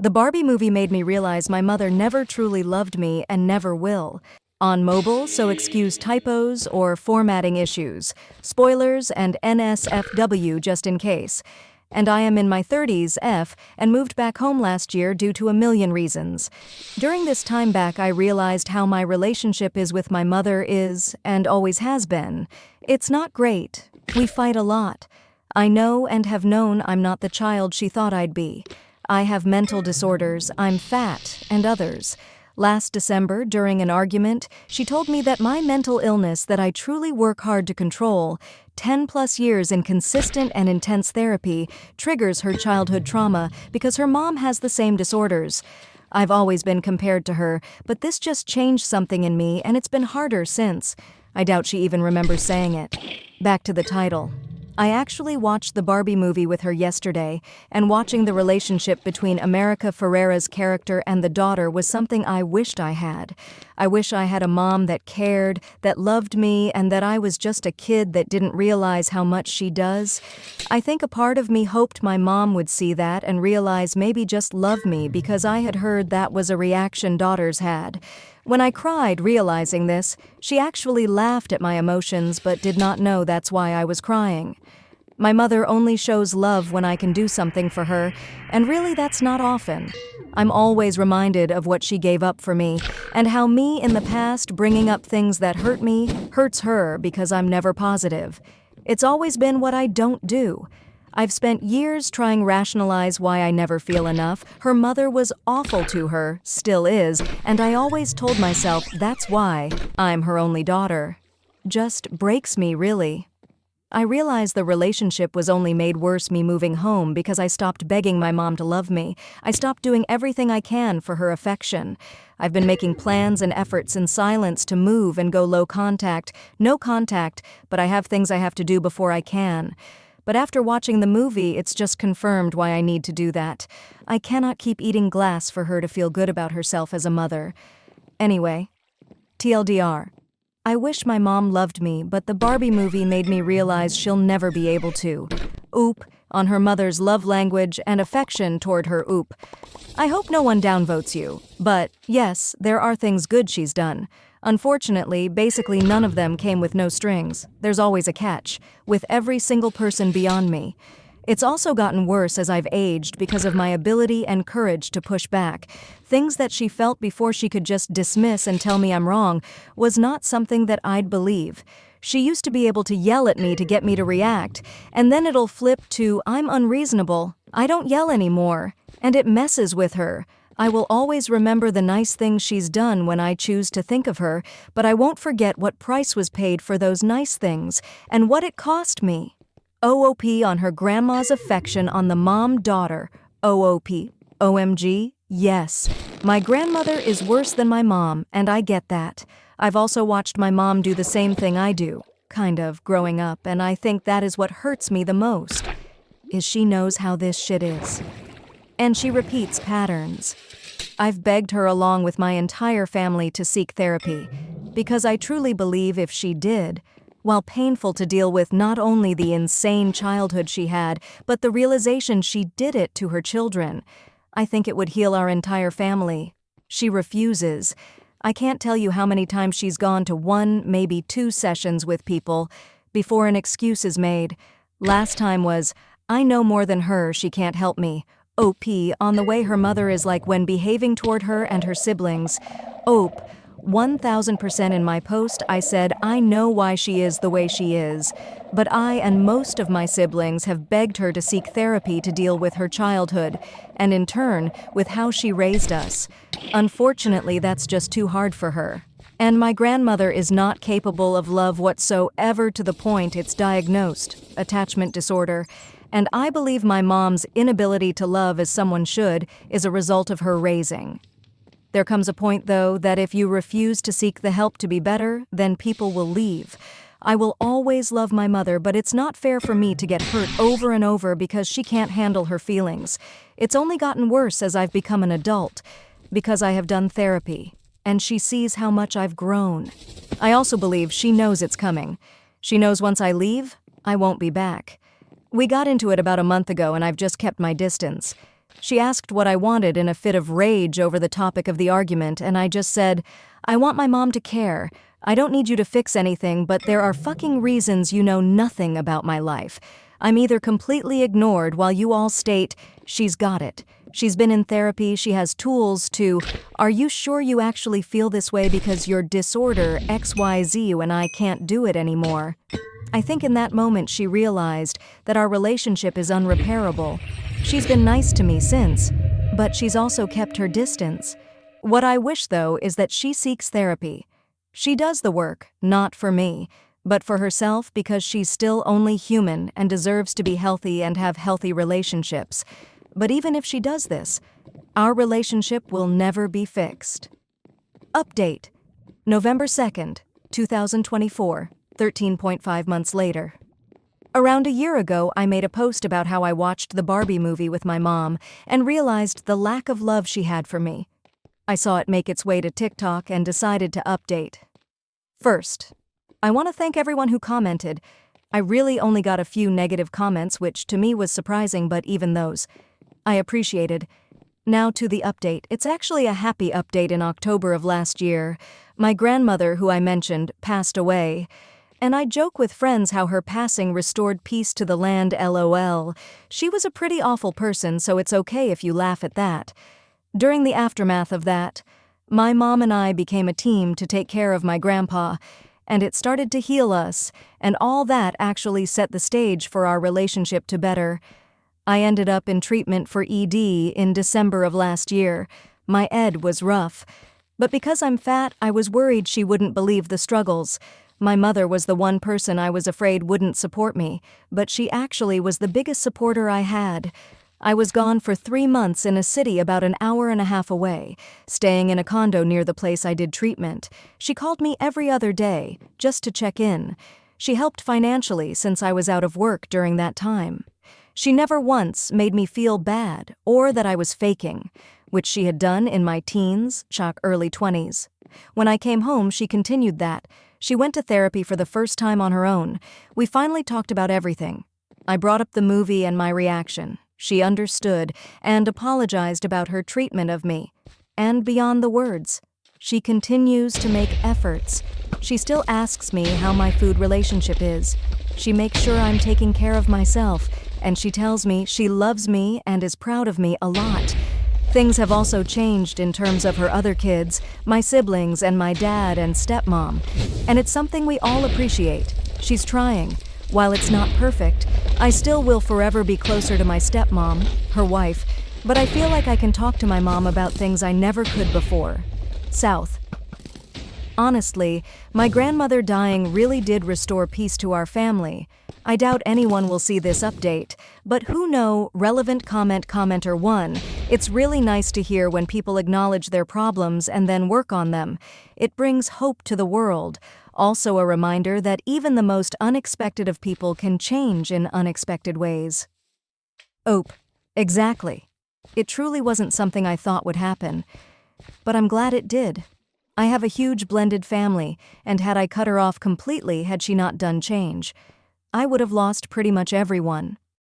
The Barbie movie made me realize my mother never truly loved me and never will. On mobile, so excuse typos or formatting issues, spoilers and NSFW just in case. And I am in my 30s, and moved back home last year due to a million reasons. During this time back, I realized how my relationship is with my mother is, and always has been. It's not great. We fight a lot. I know and have known I'm not the child she thought I'd be. I have mental disorders, I'm fat, and others. Last December, during an argument, she told me that my mental illness that I truly work hard to control, 10+ years in consistent and intense therapy, triggers her childhood trauma because her mom has the same disorders. I've always been compared to her, but this just changed something in me and it's been harder since. I doubt she even remembers saying it. Back to the title. I actually watched the Barbie movie with her yesterday, and watching the relationship between America Ferrera's character and the daughter was something I wished I had. I wish I had a mom that cared, that loved me, and that I was just a kid that didn't realize how much she does. I think a part of me hoped my mom would see that and realize maybe just love me because I had heard that was a reaction daughters had. When I cried realizing this, she actually laughed at my emotions but did not know that's why I was crying. My mother only shows love when I can do something for her, and really that's not often. I'm always reminded of what she gave up for me, and how me in the past bringing up things that hurt me hurts her because I'm never positive. It's always been what I don't do. I've spent years trying to rationalize why I never feel enough. Her mother was awful to her, still is, and I always told myself that's why I'm her only daughter. Just breaks me, really. I realized the relationship was only made worse me moving home because I stopped begging my mom to love me. I stopped doing everything I can for her affection. I've been making plans and efforts in silence to move and go low contact, no contact, but I have things I have to do before I can. But after watching the movie, it's just confirmed why I need to do that. I cannot keep eating glass for her to feel good about herself as a mother. Anyway, TLDR. I wish my mom loved me, but the Barbie movie made me realize she'll never be able to. Oop, on her mother's love language and affection toward her oop. I hope no one downvotes you, but yes, there are things good she's done. Unfortunately, basically none of them came with no strings. There's always a catch, with every single person beyond me. It's also gotten worse as I've aged because of my ability and courage to push back. Things that she felt before she could just dismiss and tell me I'm wrong was not something that I'd believe. She used to be able to yell at me to get me to react, and then it'll flip to I'm unreasonable, I don't yell anymore, and it messes with her. I will always remember the nice things she's done when I choose to think of her, but I won't forget what price was paid for those nice things and what it cost me. OOP on her grandma's affection on the mom-daughter. OOP. OMG? Yes. My grandmother is worse than my mom, and I get that. I've also watched my mom do the same thing I do, kind of, growing up, and I think that is what hurts me the most, is she knows how this shit is. And she repeats patterns. I've begged her along with my entire family to seek therapy, because I truly believe if she did, while painful to deal with not only the insane childhood she had, but the realization she did it to her children, I think it would heal our entire family. She refuses. I can't tell you how many times she's gone to 1, maybe 2 sessions with people before an excuse is made. Last time was, I know more than her, she can't help me. OP on the way her mother is like when behaving toward her and her siblings. OP, 1000% in my post I said I know why she is the way she is, but I and most of my siblings have begged her to seek therapy to deal with her childhood, and in turn, with how she raised us. Unfortunately, that's just too hard for her. And my grandmother is not capable of love whatsoever to the point it's diagnosed, attachment disorder, and I believe my mom's inability to love as someone should is a result of her raising. There comes a point, though, that if you refuse to seek the help to be better, then people will leave. I will always love my mother, but it's not fair for me to get hurt over and over because she can't handle her feelings. It's only gotten worse as I've become an adult, because I have done therapy, and she sees how much I've grown. I also believe she knows it's coming. She knows once I leave, I won't be back. We got into it about a month ago and I've just kept my distance. She asked what I wanted in a fit of rage over the topic of the argument, and I just said, "I want my mom to care. I don't need you to fix anything, but there are fucking reasons you know nothing about my life. I'm either completely ignored while you all state, she's got it. She's been in therapy, she has tools to, are you sure you actually feel this way because your disorder XYZ and I can't do it anymore?" I think in that moment she realized that our relationship is unrepairable. She's been nice to me since, but she's also kept her distance. What I wish, though, is that she seeks therapy. She does the work, not for me, but for herself because she's still only human and deserves to be healthy and have healthy relationships. But even if she does this, our relationship will never be fixed. Update: November 2nd, 2024, 13.5 months later. Around a year ago, I made a post about how I watched the Barbie movie with my mom and realized the lack of love she had for me. I saw it make its way to TikTok and decided to update. First, I want to thank everyone who commented. I really only got a few negative comments, which to me was surprising, but even those, I appreciated. Now to the update. It's actually a happy update. In October of last year, my grandmother, who I mentioned, passed away. And I joke with friends how her passing restored peace to the land, LOL. She was a pretty awful person, so it's okay if you laugh at that. During the aftermath of that, my mom and I became a team to take care of my grandpa, and it started to heal us, and all that actually set the stage for our relationship to better. I ended up in treatment for ED in December of last year. My ED was rough, but because I'm fat, I was worried she wouldn't believe the struggles. My mother was the one person I was afraid wouldn't support me, but she actually was the biggest supporter I had. I was gone for 3 months in a city about an hour and a half away, staying in a condo near the place I did treatment. She called me every other day, just to check in. She helped financially since I was out of work during that time. She never once made me feel bad or that I was faking, which she had done in my teens, early 20s. When I came home, she continued that. She went to therapy for the first time on her own. We finally talked about everything. I brought up the movie and my reaction. She understood and apologized about her treatment of me. And beyond the words, she continues to make efforts. She still asks me how my food relationship is. She makes sure I'm taking care of myself, and she tells me she loves me and is proud of me a lot. Things have also changed in terms of her other kids, my siblings, and my dad and stepmom, and it's something we all appreciate. She's trying. While it's not perfect, I still will forever be closer to my stepmom, her wife, but I feel like I can talk to my mom about things I never could before. South. Honestly, my grandmother dying really did restore peace to our family. I doubt anyone will see this update, but who know, relevant commenter 1, it's really nice to hear when people acknowledge their problems and then work on them. It brings hope to the world. Also a reminder that even the most unexpected of people can change in unexpected ways. Ope. Exactly. It truly wasn't something I thought would happen, but I'm glad it did. I have a huge blended family, and had I cut her off completely had she not done change, I would have lost pretty much everyone.